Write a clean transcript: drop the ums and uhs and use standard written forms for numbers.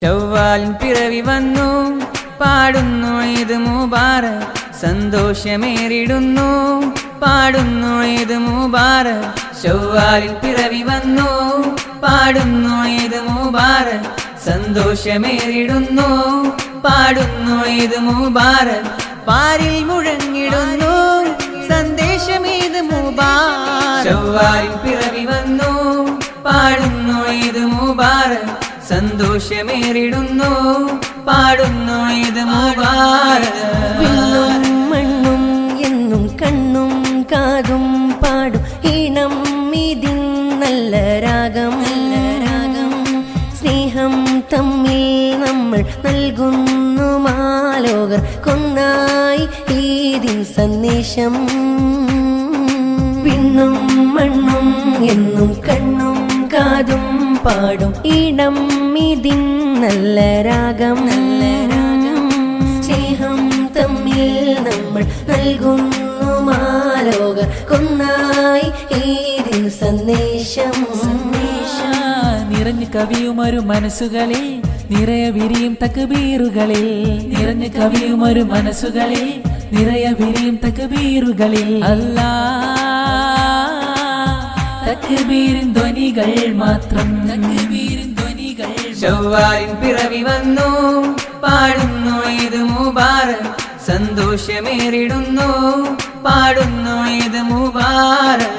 ശവ്വാലിൻ പിറവി വന്നു പാടുന്നു ഈദ് മുബാറക് സന്തോഷമേറിടുന്നു പാടുന്നു ഈദ് മുബാറക് ശവ്വാലിൻ പിറവി വന്നു പാടുന്നു ഈദ് മുബാറക് സന്തോഷമേറിടുന്നു പാടുന്നു ഈദ് മുബാറക് പാരിൽ മുഴങ്ങിടുന്നു സന്ദേശം ഈദ് മുബാറക് ശവ്വാലിൻ പിറവി വന്നു പാടുന്നു ഈദ് മുബാറക് സന്തോഷമേറിടുന്നു പാടുന്നു ഈദ് മുബാറക് വിണ്ണും മണ്ണും എന്നും കണ്ണും കാതും പാടും ഈണം ഇതിൻ നല്ല രാഗം സ്നേഹം തമ്മിൽ നമ്മൾ നൽകുന്നു മാലോകർ കൊന്നായി ഈദിൻ സന്ദേശം വിണ്ണും മണ്ണും എന്നും കണ്ണും കാതും പാടും ഈണം ഇതിൻ നല്ല രാഗം സ്നേഹം തമ്മിൽ നമ്മൾ നൽകുന്നു മാലോകർ കൊന്നായി ഈദിൻ സന്ദേശം നിറഞ്ഞു കവിയും ഒരു മനസ്സുകളിൽ നിറയെ വിരിയും തക്ബീറുകളിൽ നിറഞ്ഞു കവിയും ഒരു മനസ്സുകളിൽ നിറയെ വിരിയും തക്ബീറുകളിൽ അല്ലാ തക്ബീരിൻ ധ്വനികൾ മാത്രം തക്ബീരിൻ ധ്വനികൾ ശവ്വാലിൻ പിറവി വന്നു പാടുന്നു ഈദ് മുബാറക് സന്തോഷമേറിടുന്നു പാടുന്നു ഈദ് മുബാറക്